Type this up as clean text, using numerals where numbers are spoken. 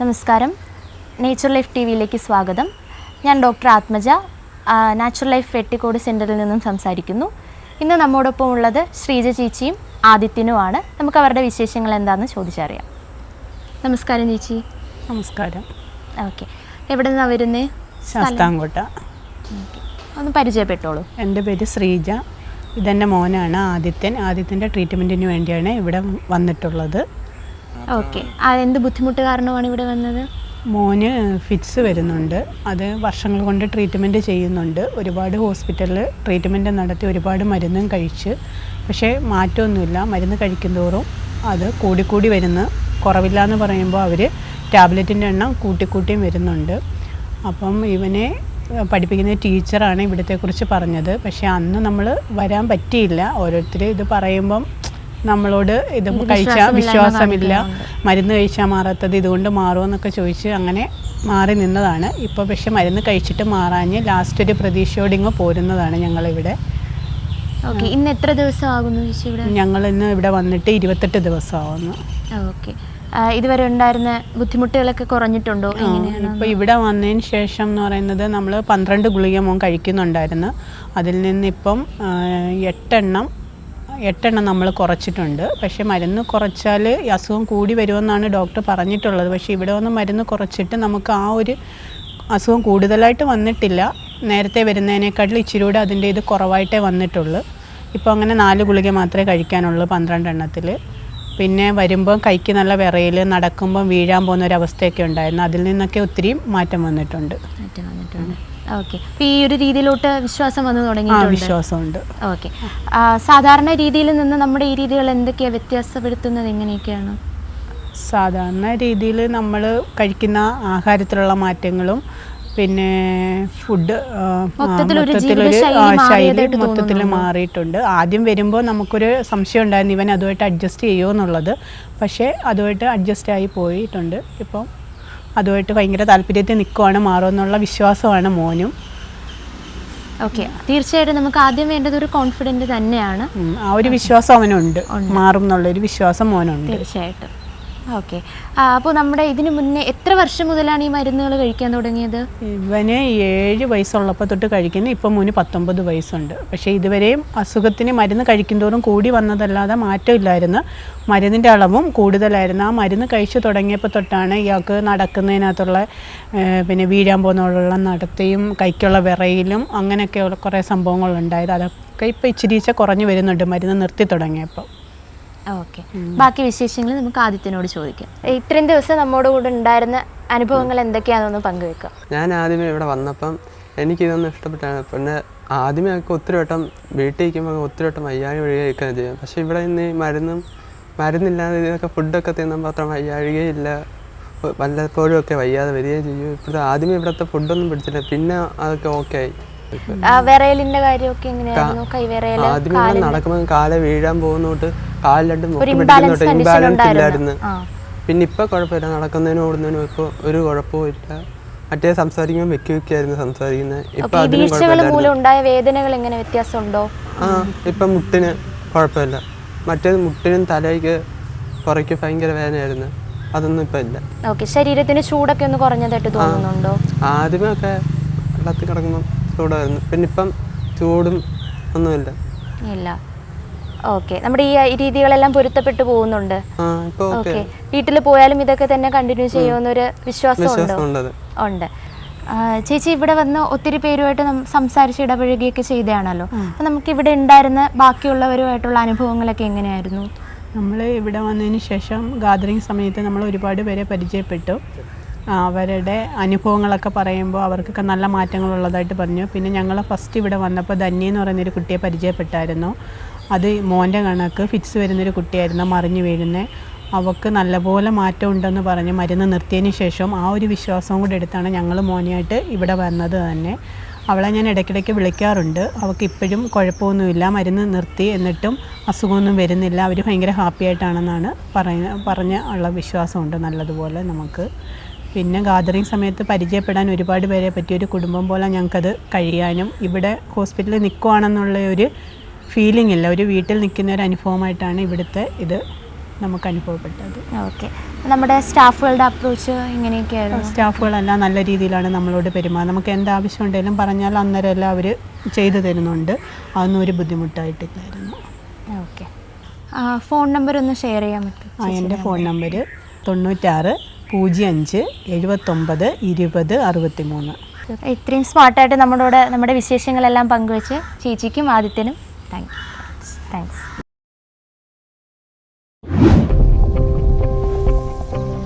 നമസ്കാരം, nature life T വിയിലേക്ക് സ്വാഗതം. ഞാൻ doctor Athmaja, natural life Vettikode സെൻറ്ററിൽ നിന്നും സംസാരിക്കുന്നു. ഇന്ന് നമ്മോടൊപ്പം ഉള്ളത് ശ്രീജ ചേച്ചിയും ആദിത്യനുമാണ്. നമുക്ക് അവരുടെ വിശേഷങ്ങൾ എന്താണെന്ന് ചോദിച്ചറിയാം. നമസ്കാരം ചേച്ചി. നമസ്കാരം. ഓക്കെ, എവിടെ നിന്നാണ് വരുന്നത്? ശാസ്താംകോട്ട. ഒന്ന് പരിചയപ്പെട്ടോളൂ. എൻ്റെ പേര് ശ്രീജ. ഇതെൻ്റെ മോനാണ് ആദിത്യൻ. ആദിത്യൻ്റെ ട്രീറ്റ്മെൻറ്റിന് വേണ്ടിയാണ് ഇവിടെ വന്നിട്ടുള്ളത്. ഓക്കെ, എന്ത് ബുദ്ധിമുട്ട് കാരണമാണ് ഇവിടെ വന്നത്? മോന് ഫിറ്റ്സ് വരുന്നുണ്ട്. അത് വർഷങ്ങൾ കൊണ്ട് ട്രീറ്റ്മെൻറ്റ് ചെയ്യുന്നുണ്ട്. ഒരുപാട് ഹോസ്പിറ്റലിൽ ട്രീറ്റ്മെൻറ്റ് നടത്തി, ഒരുപാട് മരുന്നും കഴിച്ച്, പക്ഷേ മാറ്റമൊന്നുമില്ല. മരുന്ന് കഴിക്കുന്തോറും അത് കൂടിക്കൂടി വരുന്നു. കുറവില്ല എന്ന് പറയുമ്പോൾ അവർ ടാബ്ലറ്റിൻ്റെ എണ്ണം കൂട്ടിക്കൂട്ടിയും വരുന്നുണ്ട്. അപ്പം ഇവനെ പഠിപ്പിക്കുന്ന ടീച്ചറാണ് ഇവിടത്തെക്കുറിച്ച് പറഞ്ഞത്. പക്ഷേ അന്ന് നമ്മൾ വരാൻ പറ്റിയില്ല. ഓരോരുത്തർ ഇത് പറയുമ്പം നമ്മളോട് ഇത് കഴിച്ചാൽ വിശ്വാസമില്ല, മരുന്ന് കഴിച്ചാൽ മാറാത്തത് ഇതുകൊണ്ട് മാറുമെന്നൊക്കെ ചോദിച്ച് അങ്ങനെ മാറി നിന്നതാണ്. ഇപ്പോൾ പക്ഷെ മരുന്ന് കഴിച്ചിട്ട് മാറാഞ്ഞ് ലാസ്റ്റ് ഒരു പ്രതീക്ഷയോടെ പോരുന്നതാണ് ഞങ്ങളിവിടെ. ഓക്കെ, ഇന്ന് എത്ര ദിവസമാകുന്നു ചേച്ചി ഇവിടെ? ഞങ്ങൾ ഇന്ന് ഇവിടെ വന്നിട്ട് 28 ദിവസമാകുന്നു. ഓക്കെ, ഇതുവരെ ഉണ്ടായിരുന്ന ബുദ്ധിമുട്ടുകളൊക്കെ കുറഞ്ഞിട്ടുണ്ടോ? ഇപ്പോൾ ഇവിടെ വന്നതിന് ശേഷം എന്ന് പറയുന്നത് നമ്മൾ 12 ഗുളിക മോൻ കഴിക്കുന്നുണ്ടായിരുന്നു. അതിൽ നിന്നിപ്പം 8 നമ്മൾ കുറച്ചിട്ടുണ്ട്. പക്ഷേ മരുന്ന് കുറച്ചാൽ ഈ അസുഖം കൂടി വരുമെന്നാണ് ഡോക്ടർ പറഞ്ഞിട്ടുള്ളത്. പക്ഷേ ഇവിടെ വന്ന് മരുന്ന് കുറച്ചിട്ട് നമുക്ക് ആ ഒരു അസുഖം കൂടുതലായിട്ട് വന്നിട്ടില്ല. നേരത്തെ വരുന്നതിനേക്കാട്ടിൽ ഇച്ചിരി കൂടെ അതിൻ്റെ ഇത് കുറവായിട്ടേ വന്നിട്ടുള്ളൂ. ഇപ്പോൾ അങ്ങനെ 4 ഗുളിക മാത്രമേ കഴിക്കാനുള്ളൂ 12 എണ്ണത്തിൽ. പിന്നെ വരുമ്പോൾ കൈക്ക് നല്ല വിറയിൽ, നടക്കുമ്പം വീഴാൻ പോകുന്ന ഒരവസ്ഥയൊക്കെ ഉണ്ടായിരുന്നു. അതിൽ നിന്നൊക്കെ ഒത്തിരി മാറ്റം വന്നിട്ടുണ്ട്. ഓക്കെ, അപ്പോൾ ഈ ഒരു രീതിയിലോട്ട് വിശ്വാസം വന്നു തുടങ്ങിയിട്ടുണ്ട്? വിശ്വാസമുണ്ട്. ഓക്കെ, സാധാരണ രീതിയിൽ നിന്ന് നമ്മുടെ ഈ രീതികൾ എന്തൊക്കെയാണ് വ്യത്യാസപ്പെടുത്തുന്നത്? എങ്ങനെയൊക്കെയാണ്? സാധാരണ രീതിയിൽ നമ്മൾ കഴിക്കുന്ന ആഹാരത്തിലുള്ള മാറ്റങ്ങളും പിന്നെ ഫുഡ് മൊത്തത്തിലൊരു ശൈലി മൊത്തത്തിൽ മാറിയിട്ടുണ്ട്. ആദ്യം വരുമ്പോൾ നമുക്കൊരു സംശയം ഉണ്ടായിരുന്നു ഇവൻ അതുമായിട്ട് അഡ്ജസ്റ്റ് ചെയ്യുമോ എന്നുള്ളത്. പക്ഷേ അതുമായിട്ട് അഡ്ജസ്റ്റ് ആയി പോയിട്ടുണ്ട്. ഇപ്പം അതുമായിട്ട് ഭയങ്കര താല്പര്യത്തിൽ നിൽക്കുവാണ്, മാറുമെന്നുള്ള വിശ്വാസമാണ് മോനും. ഓക്കെ, തീർച്ചയായിട്ടും നമുക്ക് ആദ്യം വേണ്ടത് ഒരു കോൺഫിഡൻറ്റ് തന്നെയാണ്. ആ ഒരു വിശ്വാസം അവനുണ്ട്, മാറും എന്നുള്ളൊരു വിശ്വാസം മോനുണ്ട്. തീർച്ചയായിട്ടും. ഓക്കെ, അപ്പോൾ നമ്മുടെ ഇതിന് മുന്നേ എത്ര വർഷം മുതലാണ് ഈ മരുന്നുകൾ കഴിക്കാൻ തുടങ്ങിയത്? ഇവന് 7 വയസ്സുള്ളപ്പോൾ തൊട്ട് കഴിക്കുന്നു. ഇപ്പം മോന് 19 വയസ്സുണ്ട്. പക്ഷേ ഇതുവരെയും അസുഖത്തിന് മരുന്ന് കഴിക്കുന്തോറും കൂടി വന്നതല്ലാതെ മാറ്റമില്ലായിരുന്നു. മരുന്നിൻ്റെ അളവും കൂടുതലായിരുന്നു. ആ മരുന്ന് കഴിച്ചു തുടങ്ങിയപ്പോൾ തൊട്ടാണ് ഇയാൾക്ക് നടക്കുന്നതിനകത്തുള്ള പിന്നെ വീഴാൻ പോകുന്നുള്ള നടത്തിയും കൈക്കുള്ള വിറയിലും അങ്ങനെയൊക്കെയുള്ള കുറേ സംഭവങ്ങളുണ്ടായത്. അതൊക്കെ ഇപ്പോൾ ഇച്ചിരിച്ച കുറഞ്ഞു വരുന്നുണ്ട് മരുന്ന് നിർത്തി തുടങ്ങിയപ്പോൾ. ഓക്കെ, ബാക്കി വിശേഷങ്ങൾ നമുക്ക് ആദിത്യനോട് ചോദിക്കാം. ഇത്രയും ദിവസം നമ്മുടെ കൂടെ ഉണ്ടായിരുന്ന അനുഭവങ്ങൾ എന്തൊക്കെയാണെന്ന് പങ്കുവെക്കാം. ഞാൻ ആദ്യമേ ഇവിടെ വന്നപ്പം എനിക്കിതൊന്നും ഇഷ്ടപ്പെട്ടാണ്. പിന്നെ ആദ്യമേ ഒക്കെ ഒത്തിരി വട്ടം വീട്ടിൽ ഇരിക്കുമ്പോൾ ഒത്തിരി വട്ടം വയ്യാഴി വഴിയൊക്കെ ചെയ്യാം. പക്ഷേ ഇവിടെ ഇന്ന് മരുന്നില്ലാതെ ഇതൊക്കെ ഫുഡൊക്കെ തിന്നുമ്പോൾ അത്ര വയ്യാഴികയില്ല. വല്ലപ്പോഴും ഒക്കെ വയ്യാതെ വരികയും ചെയ്യും. ഇപ്പോഴത്തെ ആദ്യമേ ഇവിടുത്തെ ഫുഡൊന്നും പിടിച്ചില്ല. പിന്നെ അതൊക്കെ ഓക്കെ ആയി. വിറയലിന്റെ കാര്യമൊക്കെ എങ്ങനെയായിരുന്നു? കൈവിറയൽ ആദ്യമേ നടക്കുമ്പോൾ കാല് വീഴാൻ പോകുന്നോട്ട് കാല് രണ്ടും ഇംബാലൻസ് ഇല്ലായിരുന്നു. പിന്നെ ഇപ്പൊ കുഴപ്പമില്ല, നടക്കുന്നതിനും ഓടുന്നതിനും ഇപ്പൊ ഒരു കുഴപ്പവും ഇല്ല. മറ്റേ സംസാരിക്കുമ്പോൾ വെക്കായിരുന്നു സംസാരിക്കുന്നത്. ഇപ്പൊ വേദനകൾ എങ്ങനെ വ്യത്യാസമുണ്ടോ? ഇപ്പൊ മുട്ടിന് കുഴപ്പമില്ല. മറ്റേ മുട്ടിനും തലയ്ക്ക് പുറയ്ക്ക് ഭയങ്കര വേദനയായിരുന്നു. അതൊന്നും ഇപ്പൊ ഇല്ല. ഓക്കെ, ശരീരത്തിന് ചൂടൊക്കെ ഒന്ന് കുറഞ്ഞതായിട്ട് തോന്നുന്നുണ്ടോ? ആദ്യമേ ഒക്കെ വെള്ളത്തിൽ കിടക്കുമ്പോൾ ചൂടായിരുന്നു. പിന്നെ ഇപ്പം ചൂടും ഒന്നുമില്ല. ഇല്ല. ഓക്കെ, നമ്മുടെ ഈ രീതികളെല്ലാം പൊരുത്തപ്പെട്ടു പോകുന്നുണ്ട്. ഓക്കെ, വീട്ടിൽ പോയാലും ഇതൊക്കെ തന്നെ കണ്ടിന്യൂ ചെയ്യുമെന്നൊരു വിശ്വാസം ഉണ്ട്. ചേച്ചി ഇവിടെ വന്ന് ഒത്തിരി പേരുമായിട്ട് സംസാരിച്ച് ഇടപഴകിയൊക്കെ ചെയ്തതാണല്ലോ. അപ്പം നമുക്ക് ഇവിടെ ഉണ്ടായിരുന്ന ബാക്കിയുള്ളവരുമായിട്ടുള്ള അനുഭവങ്ങളൊക്കെ എങ്ങനെയായിരുന്നു? നമ്മൾ ഇവിടെ വന്നതിന് ശേഷം ഗാദറിങ് സമയത്ത് നമ്മൾ ഒരുപാട് പേരെ പരിചയപ്പെട്ടു. അവരുടെ അനുഭവങ്ങളൊക്കെ പറയുമ്പോൾ അവർക്കൊക്കെ നല്ല മാറ്റങ്ങളുള്ളതായിട്ട് പറഞ്ഞു. പിന്നെ ഞങ്ങൾ ഫസ്റ്റ് ഇവിടെ വന്നപ്പോൾ ധന്യ എന്ന് പറയുന്നൊരു കുട്ടിയെ പരിചയപ്പെട്ടായിരുന്നു. അത് മോൻ്റെ കണക്ക് ഫിറ്റ്സ് വരുന്നൊരു കുട്ടിയായിരുന്നു, മറിഞ്ഞു വീഴുന്നത്. അവൾക്ക് നല്ലപോലെ മാറ്റം ഉണ്ടെന്ന് പറഞ്ഞ് മരുന്ന് നിർത്തിയതിന് ശേഷം ആ ഒരു വിശ്വാസവും കൂടെ എടുത്താണ് ഞങ്ങൾ മോനെയായിട്ട് ഇവിടെ വന്നത് തന്നെ. അവളെ ഞാൻ ഇടയ്ക്കിടയ്ക്ക് വിളിക്കാറുണ്ട്. അവൾക്ക് ഇപ്പോഴും കുഴപ്പമൊന്നുമില്ല, മരുന്ന് നിർത്തി, എന്നിട്ടും അസുഖമൊന്നും വരുന്നില്ല. അവർ ഭയങ്കര ഹാപ്പി ആയിട്ടാണെന്നാണ് പറഞ്ഞ ഉള്ള വിശ്വാസമുണ്ട് നല്ലതുപോലെ നമുക്ക്. പിന്നെ ഗാദറിങ് സമയത്ത് പരിചയപ്പെടാൻ ഒരുപാട് പേരെ പറ്റിയൊരു കുടുംബം പോലെ ഞങ്ങൾക്കത് കഴിയാനും ഇവിടെ ഹോസ്പിറ്റലിൽ നിൽക്കുവാണെന്നുള്ള ഒരു ഫീലിംഗ് ഇല്ല, ഒരു വീട്ടിൽ നിൽക്കുന്ന ഒരു അനുഭവമായിട്ടാണ് ഇവിടുത്തെ ഇത് നമുക്ക് അനുഭവപ്പെട്ടത്. ഓക്കെ. നമ്മുടെ സ്റ്റാഫുകളുടെ അപ്രോച്ച് എങ്ങനെയൊക്കെയായിരുന്നു? സ്റ്റാഫുകളെല്ലാം നല്ല രീതിയിലാണ് നമ്മളോട് പെരുമാറുന്നത്. നമുക്ക് എന്താവശ്യം ഉണ്ടെങ്കിലും പറഞ്ഞാൽ അന്നേരം എല്ലാം അവർ ചെയ്തു തരുന്നുണ്ട്. അതൊന്നും ഒരു ബുദ്ധിമുട്ടായിട്ടില്ലായിരുന്നു. ഓക്കെ. ഫോൺ നമ്പർ ഒന്ന് ഷെയർ ചെയ്യാൻ പറ്റും? എൻ്റെ ഫോൺ നമ്പർ 96 05 79 20 63. ഇത്രയും സ്മാർട്ടായിട്ട് നമ്മുടെ വിശേഷങ്ങളെല്ലാം പങ്കുവെച്ച് ചേച്ചിക്കും ആദിത്യനും താങ്ക്സ്.